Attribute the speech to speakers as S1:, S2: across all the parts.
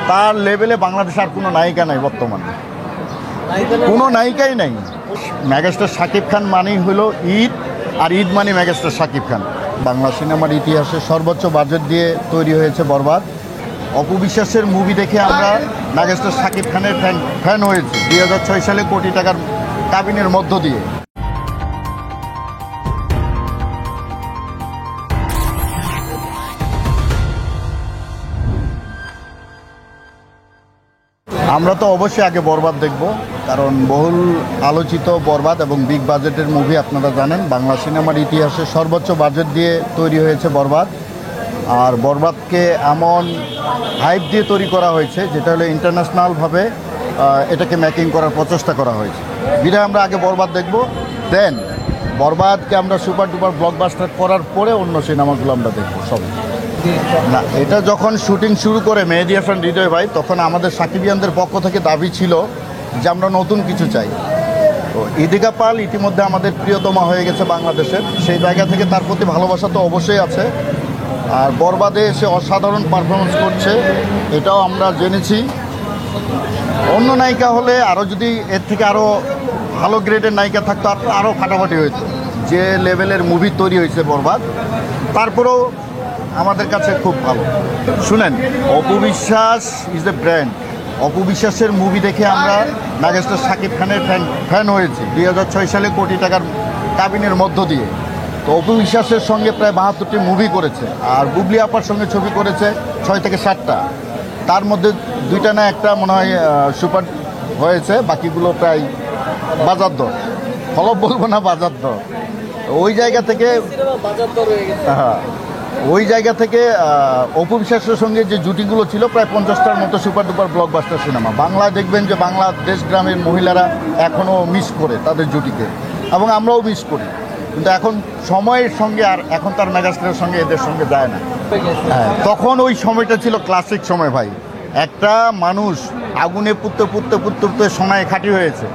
S1: তার লেভেলে বাংলাদেশে আর কোনো নায়িকা নাই বর্তমানে, কোনো নায়িকাই নাই। মেগাস্টার শাকিব খান মানেই হলো ঈদ, আর ঈদ মানে মেগাস্টার শাকিব খান। বাংলা সিনেমার ইতিহাসে সর্বোচ্চ বাজেট দিয়ে তৈরি হয়েছে বরবাদ। অপু বিশ্বাসের মুভি দেখে আমরা মেগাস্টার শাকিব খানের ফ্যান হয়েছি 2006 সালে কোটি টাকার কাবিনের মধ্য দিয়ে। আমরা তো অবশ্যই আগে বরবাদ দেখব, কারণ বহুল আলোচিত বরবাদ এবং বিগ বাজেটের মুভি। আপনারা জানেন বাংলা সিনেমার ইতিহাসে সর্বোচ্চ বাজেট দিয়ে তৈরি হয়েছে বরবাদ। আর বরবাদকে এমন হাইপ দিয়ে তৈরি করা হয়েছে যেটা হলো ইন্টারন্যাশনালভাবে এটাকে মেকিং করার প্রচেষ্টা করা হয়েছে। বিধায় আমরা আগে বরবাদ দেখব, দেন বরবাদকে আমরা সুপার ডুপার ব্লকবাস্টার করার পরে অন্য সিনেমাগুলো আমরা দেখব সব। না, এটা যখন শুটিং শুরু করে মেহেদী হাসান হৃদয় ভাই, তখন আমাদের সাকিবিয়ানদের পক্ষ থেকে দাবি ছিল যে আমরা নতুন কিছু চাই। তো ইদিকা পাল ইতিমধ্যে আমাদের প্রিয়তমা হয়ে গেছে বাংলাদেশের, সেই জায়গা থেকে তার প্রতি ভালোবাসা তো অবশ্যই আছে। আর বরবাদে এসে অসাধারণ পারফরমেন্স করছে, এটাও আমরা জেনেছি। অন্য নায়িকা হলে আরও যদি এর থেকে আরও ভালো গ্রেডের নায়িকা থাকতো আরও ফাটাফাটি হইতো। যে লেভেলের মুভি তৈরি হয়েছে বরবাদ, তারপরেও আমাদের কাছে খুব ভালো। শুনেন, Apu Biswas is a brand. Apu বিশ্বাসের মুভি দেখে আমরা মেগাস্টার শাকিব খানের ফ্যান হয়েছি 2006 সালে কোটি টাকার কাবিনের মধ্য দিয়ে। তো অপু বিশ্বাসের সঙ্গে প্রায় 72টি মুভি করেছে, আর বুবলি আপার সঙ্গে ছবি করেছে 6 থেকে 7টা। তার মধ্যে 2টা না একটা মনে হয় সুপার হয়েছে, বাকিগুলো প্রায় বাজার দর। ফলপ বলবো না, বাজার দর। ওই জায়গা থেকে হ্যাঁ, ওই জায়গা থেকে অপু বিশ্বাসের সঙ্গে যে জুটিগুলো ছিল প্রায় 50টার মতো সুপার ডুপার ব্লকবাস্টার সিনেমা। বাংলায় দেখবেন যে বাংলাদেশ গ্রামের মহিলারা এখনও মিস করে তাদের জুটিকে, এবং আমরাও মিস করি। কিন্তু এখন সময়ের সঙ্গে আর এখন তার মেগাস্টারের সঙ্গে এদের সঙ্গে যায় না। হ্যাঁ, তখন ওই সময়টা ছিল ক্লাসিক সময় ভাই। একটা মানুষ আগুনে পুড়তে পুড়তে পুড়তে পুড়তে সোনায় খাঁটি হয়েছে,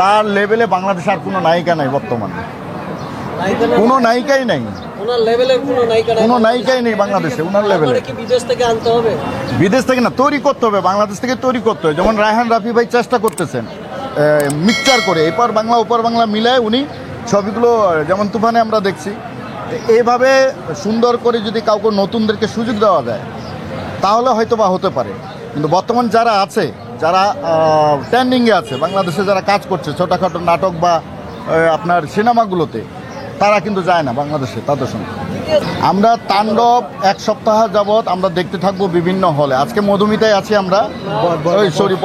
S1: তার লেভেলে বাংলাদেশে আর কোনো নায়িকা নাই বর্তমানে, কোনো নায়িকাই নাই, কোনো নায়িকাই নেই বাংলাদেশে ওনার লেভেলে।
S2: বিদেশ থেকে আনতে হবে,
S1: বিদেশ থেকে না, তৈরি করতে হবে, বাংলাদেশ থেকে তৈরি করতে হবে। যেমন রায়হান রাফি ভাই চেষ্টা করতেছেন মিক্সচার করে এপার বাংলা ওপার বাংলা মিলায় উনি ছবিগুলো, যেমন তুফানে আমরা দেখছি। এইভাবে সুন্দর করে যদি কাউকে নতুনদেরকে সুযোগ দেওয়া যায় তাহলে হয়তো বা হতে পারে। কিন্তু বর্তমান যারা আছে, যারা ট্রেন্ডিংয়ে আছে বাংলাদেশে, যারা কাজ করছে ছোটোখাটো নাটক বা আপনার সিনেমাগুলোতে, তারা কিন্তু যায় না বাংলাদেশে তাদের সঙ্গে। আমরা তাণ্ডব 1 সপ্তাহ যাবৎ আমরা দেখতে থাকবো বিভিন্ন হলে। আজকে মধুমিতায় আছি আমরা,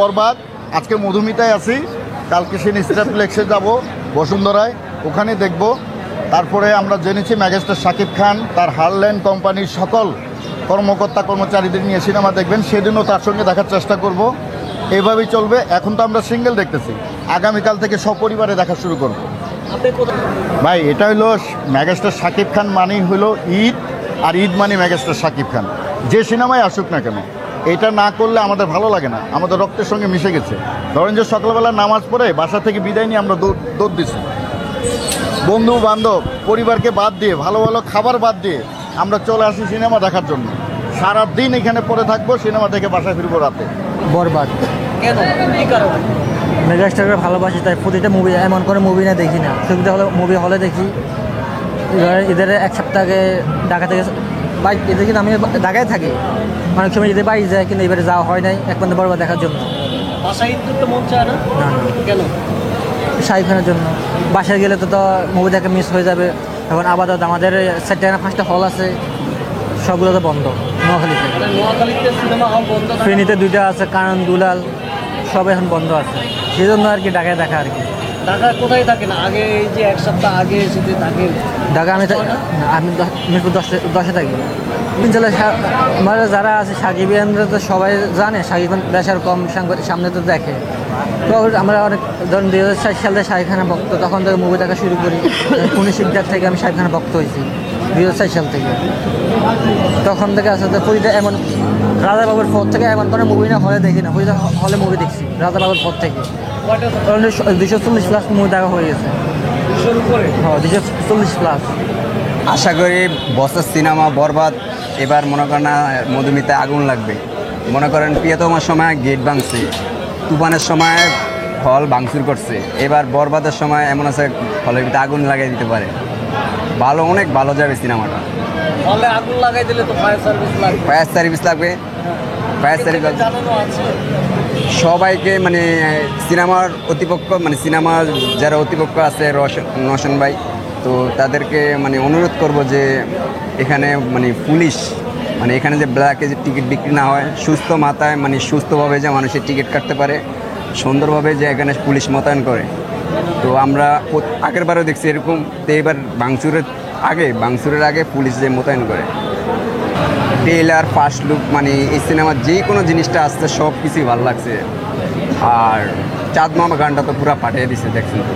S1: বরবাদ। আজকে মধুমিতায় আছি, কালকে সিনেপ্লেক্সে যাব বসুন্ধরায়, ওখানে দেখব। তারপরে আমরা জেনেছি মেগাস্টার শাকিব খান তার হারল্যান্ড কোম্পানির সকল কর্মকর্তা কর্মচারীদের নিয়ে সিনেমা দেখবেন, সেদিনও তার সঙ্গে দেখার চেষ্টা করব। এইভাবেই চলবে। এখন তো আমরা সিঙ্গেল দেখতেছি, আগামীকাল থেকে সপরিবারে দেখা শুরু করব। ভাই, এটা হলো মেগাস্টার শাকিব খান মানেই হলো ঈদ, আর ঈদ মানে মেগাস্টার শাকিব খান। যে সিনেমায় আসুক না কেন, এটা না করলে আমাদের ভালো লাগে না, আমাদের রক্তের সঙ্গে মিশে গেছে। ধরেন যে সকালবেলা নামাজ পড়ে বাসা থেকে বিদায় নিয়ে আমরা দৌড় দিচ্ছি, বন্ধু বান্ধব পরিবারকে বাদ দিয়ে, ভালো ভালো খাবার বাদ দিয়ে আমরা চলে আসি সিনেমা দেখার জন্য। সারাদিন এখানে পড়ে থাকবো, সিনেমা দেখে বাসায় ফিরবো রাতে।
S2: বরবাদ কেন, কি কারণে? মেগাস্টারকে ভালোবাসি, তাই প্রতিটা মুভি এমন করে মুভি না দেখি না, ছবিটা হলে মুভি হলে দেখি। এদের 1 সপ্তাহ আগে ঢাকা থেকে বাইক, এদের কিন্তু আমি ঢাকায় থাকি, অনেক সময় যদি বাইক যায়, কিন্তু এবারে যাওয়া হয় নাই একমাত্র বরবাদ দেখার জন্য। বাসায় তো মন চায় না, কেন? শাকিব খানের জন্য। বাসায় গেলে তো মুভি দেখা মিস হয়ে যাবে। এখন আপাতত আমাদের 4টা না 5টা হল আছে, সবগুলো তো বন্ধ। নোয়াখালীতে সিনেমা হল বন্ধ, ফেনীতে 2টা আছে, কারণ দুলাল, সব এখন বন্ধ আছে। সেই জন্য আর কি ঢাকায় দেখা। আর কি ঢাকা কোথায় থাকে না, আগে এই যে 1 সপ্তাহ আগে এসে থাকে ঢাকা। আমি মিরপুর 10-এ থাকি। মানে যারা আছে সাকিবিয়ানরা তো সবাই জানে শাকিব খান বেশার কম সামনে তো দেখে। তো আমরা অনেক, ধরুন 2004 সালে শাকিব খানের ভক্ত, তখন থেকে মুভি দেখা শুরু করি। 19 শিকদার থেকে আমি শাকিব খানের ভক্ত হয়েছি 2004 সাল থেকে। তখন থেকে আসলে প্রতিটা এমন রাজা বাবুর পর থেকে এমন কোনো মুভি না হলে দেখি না, প্রতিটা হলে মুভি দেখছি রাজা বাবুর পর থেকে। 240+ মুভি দেখা হয়ে গেছে। 240+।
S3: আশা করি বছর সিনেমা বরবাদ এবার মনে করেন না মধুমিতায় আগুন লাগবে। মনে করেন প্রিয়তমার সময় গেট ভাঙছে, তুফানের সময় হল ভাঙচুর করছে, এবার বরবাদের সময় এমন আছে হলের ভিতরে আগুন লাগাই দিতে পারে। ভালো, অনেক ভালো যাবে সিনেমাটা।
S4: হলে আগুন লাগাই দিলে তো ফায়ার সার্ভিস লাগবে।
S3: ফায়ার সার্ভিস লাগবে, ফায়ার সার্ভিস লাগবে।
S4: জানানো আছে
S3: সবাইকে মানে সিনেমার অতিপক্ষ, মানে সিনেমার যারা অতিপক্ষ আছে রোশন ভাই, তো তাদেরকে মানে অনুরোধ করব যে এখানে মানে পুলিশ, মানে এখানে যে ব্ল্যাকে যে টিকিট বিক্রি না হয়, সুস্থ মাথায় মানে সুস্থভাবে যে মানুষের টিকিট কাটতে পারে, সুন্দরভাবে যে এখানে পুলিশ মোতায়েন করে। তো আমরা আগের বারেও দেখছি এরকম, তো এবার ভাঙচুরের আগে পুলিশ যে মোতায়েন করে। ট্রেলার, ফার্স্ট লুক, মানে এই সিনেমার যে কোনো জিনিসটা আসছে সব কিছুই ভালো লাগছে। আর চাঁদ মামা গানটা তো পুরো ফাটিয়ে দিছে, দেখছেন তো।